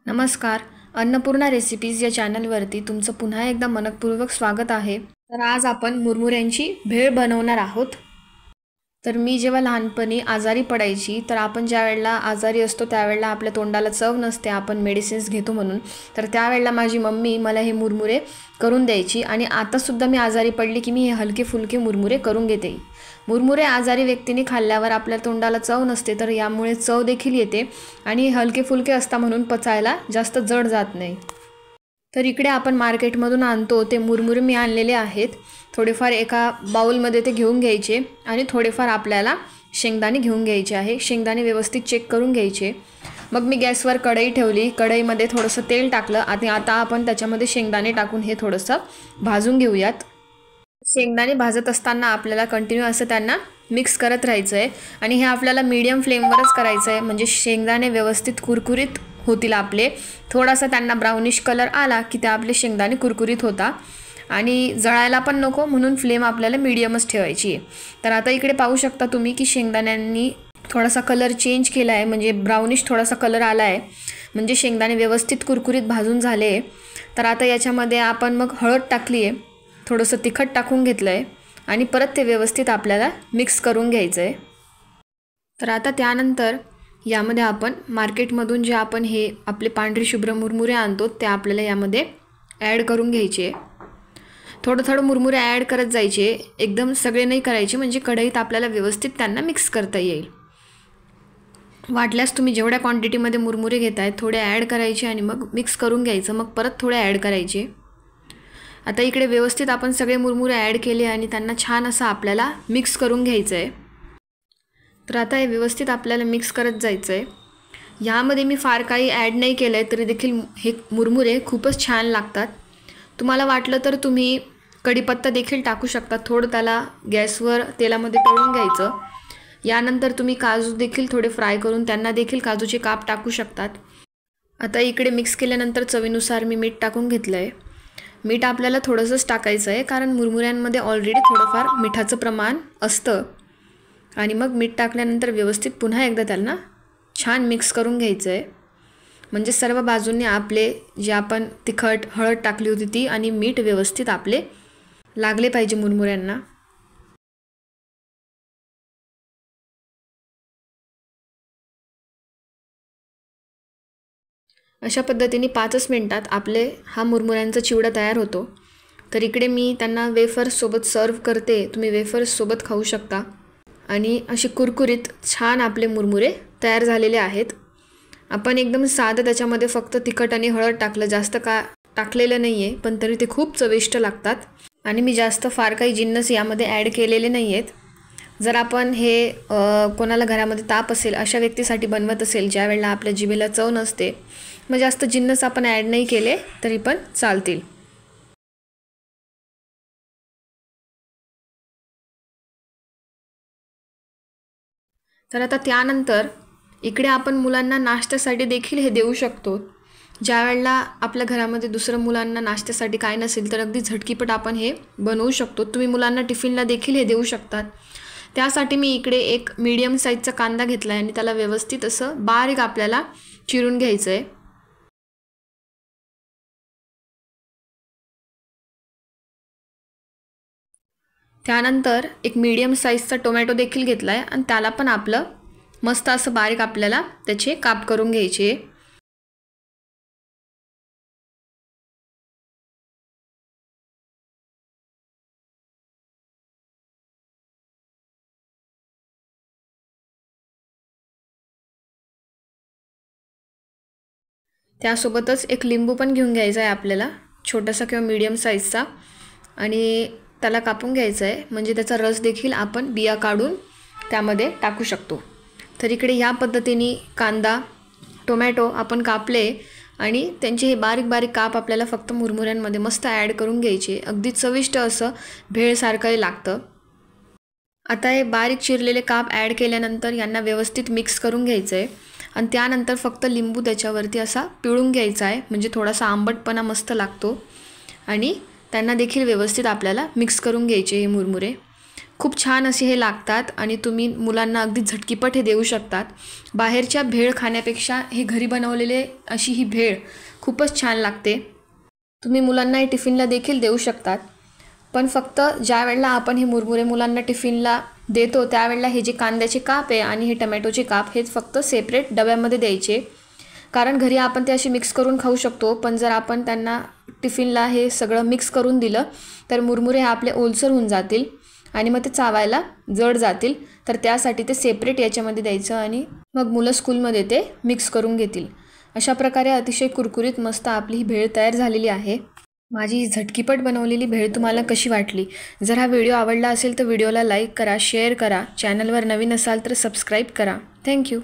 नमस्कार. अन्नपूर्णा रेसिपीज या चॅनलवरती तुमचं पुन्हा एकदा मनपूर्वक स्वागत आहे. तर आज आपण मुरमुऱ्यांची भेळ बनवणार आहोत. तर मी जेव्हा लहानपणी आजारी पडायची, तर आपण ज्या वेळेला आजारी असतो त्यावेळेला आपल्या तोंडाला चव नसते, आपण मेडिसिन्स घेतो म्हणून. तर त्यावेळेला माझी मम्मी मला हे मुरमुरे करून द्यायची आणि आतासुद्धा मी आजारी पडली की मी हे हलके फुलके मुरमुरे करून घेते. मुरमुरे आजारी व्यक्तीने खाल्ल्यावर आपल्या तोंडाला चव नसते, तर यामुळे चव देखील येते आणि हलके फुलके असता म्हणून पचायला जास्त जड जात नाही. तर इकडे आपण मार्केटमधून आणतो ते मुरमुरे मी आणलेले आहेत. थोडेफार एका बाउलमध्ये ते घेऊन घ्यायचे आणि थोडेफार आपल्याला शेंगदाणे घेऊन घ्यायचे आहे. शेंगदाणे व्यवस्थित चेक करून घ्यायचे. मग मी गॅसवर कढई ठेवली. कढईमध्ये थोडंसं तेल टाकलं आणि आता आपण त्याच्यामध्ये शेंगदाणे टाकून हे थोडंसं भाजून घेऊयात. शेंगदाणे भाजत असताना आपल्याला कंटिन्यू असं त्यांना मिक्स करत राहायचं आहे आणि हे आपल्याला मीडियम फ्लेमवरच करायचं आहे, म्हणजे शेंगदाणे व्यवस्थित कुरकुरीत होतील आपले. थोडासा त्यांना ब्राउनिश कलर आला की ते आपले शेंगदाणे कुरकुरीत होता आणि जळायला पण नको, म्हणून फ्लेम आपल्याला मीडियमच ठेवायची आहे. तर आता इकडे पाहू शकता तुम्ही की शेंगदाण्यांनी थोडासा कलर चेंज केला आहे, म्हणजे ब्राउनिश थोडासा कलर आला आहे, म्हणजे शेंगदाणे व्यवस्थित कुरकुरीत भाजून झाले आहे. तर आता याच्यामध्ये आपण मग हळद टाकली आहे, थोडंसं तिखट टाकून घेतलं आहे आणि परत ते व्यवस्थित आपल्याला मिक्स करून घ्यायचं आहे. तर आता त्यानंतर यामध्ये आपण मार्केटमधून जे आपण हे आपले पांढरे शुभ्र मुरमुरे आणतो ते आपल्याला यामध्ये ॲड करून घ्यायचे. थोडं थोडं मुरमुरे ॲड करत जायचे, एकदम सगळे नाही करायचे, म्हणजे कढईत आपल्याला व्यवस्थित त्यांना मिक्स करता येईल. वाटल्यास तुम्ही जेवढ्या क्वांटिटीमध्ये मुरमुरे घेताय थोडे ॲड करायचे आणि मग मिक्स करून घ्यायचं, मग परत थोडे ॲड करायचे. आता इकडे व्यवस्थित आपण सगळे मुरमुरे ॲड केले आणि त्यांना छान असं आपल्याला मिक्स करून घ्यायचं आहे. तर आता हे व्यवस्थित आपल्याला मिक्स करत जायचं आहे. ह्यामध्ये मी फार काही ॲड नाही केलं आहे तरी देखील हे मुरमुरे खूपच छान लागतात. तुम्हाला वाटलं तर तुम्ही कढीपत्ता देखील टाकू शकता. थोडं त्याला गॅसवर तेलामध्ये तळून घ्यायचं. यानंतर तुम्ही काजू देखील थोडे फ्राय करून त्यांना देखील काजूचे काप टाकू शकतात. आता इकडे मिक्स केल्यानंतर चवीनुसार मी मीठ टाकून घेतलं आहे. मीठ आपल्याला थोडंसंच टाकायचं आहे, कारण मुरमुऱ्यांमध्ये ऑलरेडी थोडंफार मिठाचं प्रमाण असतं. आणि मग मीठ टाकल्यानंतर व्यवस्थित पुन्हा एकदा त्यांना छान मिक्स करून घ्यायचं आहे, म्हणजे सर्व बाजूंनी आपले जे आपण तिखट हळद टाकली होती ती आणि मीठ व्यवस्थित आपले लागले पाहिजे मुरमुऱ्यांना. अशा पद्धतीने 5 मिनिटात आपले हा मुरमुऱ्यांचा चिवडा तयार होतो. तर इकडे मी त्यांना वेफर्ससोबत सर्व करते. तुम्ही वेफर्ससोबत खाऊ शकता. आणि असे कुरकुरीत छान आपले मुरमुरे तयार झालेले आहेत. आपण एकदम साधं त्याच्यामध्ये फक्त तिखट आणि हळद टाकलं, जास्त का टाकलेलं नाही आहे, पण तरी ते खूप चविष्ट लागतात. आणि मी जास्त फार काही जिन्नस यामध्ये ॲड केलेले नाही आहेत. जर आपण हे कोणाला घरामध्ये ताप असेल अशा व्यक्तीसाठी बनवत असेल ज्या वेळेला आपल्या जिभेला चव नसते, मग जास्त जिन्नस आपण ॲड नाही केले तरी पण चालतील. तर आता त्यानंतर इकडे आपण मुलांना नाश्त्यासाठी देखील हे देऊ शकतो. ज्या वेळेला आपल्या घरामध्ये दुसरं मुलांना नाश्त्यासाठी काय नसेल तर अगदी झटकीपट आपण हे बनवू शकतो. तुम्ही मुलांना टिफिनला देखील हे देऊ शकतात. त्यासाठी मी इकडे एक मीडियम साईजचा कांदा घेतला आहे आणि त्याला व्यवस्थित असं बारीक आपल्याला चिरून घ्यायचं आहे. त्यानंतर एक मीडियम साईजचा टोमॅटो देखील घेतला आहे आणि त्याला पण आपलं मस्त असं बारीक आपल्याला त्याचे काप करून घ्यायचे. त्यासोबतच एक लिंबू पण घेऊन घ्यायचा आहे आपल्याला, छोटासा किंवा मीडियम साईजचा, आणि त्याला कापून घ्यायचं आहे, म्हणजे त्याचा रस देखील आपण बिया काढून त्यामध्ये टाकू शकतो. तर इकडे या पद्धतीने कांदा टोमॅटो आपण कापले आणि त्यांचे हे बारीक बारीक काप आपल्याला फक्त मुरमुऱ्यांमध्ये मस्त ॲड करून घ्यायचे. अगदी चविष्ट असं भेळसारखं लागतं. आता हे बारीक चिरलेले काप ॲड केल्यानंतर यांना व्यवस्थित मिक्स करून घ्यायचं आहे आणि त्यानंतर फक्त लिंबू त्याच्यावरती असा पिळून घ्यायचा आहे, म्हणजे थोडासा आंबटपणा मस्त लागतो. आणि त्यांना देखील व्यवस्थित आपल्याला मिक्स करून घ्यायचे हे मुरमुरे. खूप छान असे हे लागतात आणि तुम्ही मुलांना अगदी झटकीपट हे देऊ शकतात. बाहेरच्या भेळ खाण्यापेक्षा हे घरी बनवलेले अशी ही भेळ खूपच छान लागते. तुम्ही मुलांना हे टिफिनला देखील देऊ शकतात. पण फक्त ज्या वेळेला आपण हे मुरमुरे मुलांना टिफिनला देतो त्यावेळेला हे जे कांद्याचे काप आहे आणि हे टमॅटोचे काप हेच फक्त सेपरेट डब्यामध्ये द्यायचे. कारण घरी आपण ते असे मिक्स करून खाऊ शकतो, पण जर आपण त्यांना टिफिनला हे सगळं मिक्स करून दिलं तर मुरमुरे हे आपले ओलसर होऊन जातील आणि मग ते चावायला जड जातील. तर त्यासाठी ते सेपरेट याच्यामध्ये द्यायचं आणि मग मुलं स्कूलमध्ये ते मिक्स करून घेतील. अशा प्रकारे अतिशय कुरकुरीत मस्त आपली ही भेळ तयार झालेली आहे. माझी ही झटकीपट बनवलेली भेळ तुम्हाला कशी वाटली? जर हा व्हिडिओ आवडला असेल तर व्हिडिओला लाईक करा, शेअर करा. चॅनलवर नवीन असाल तर सबस्क्राईब करा. थँक्यू.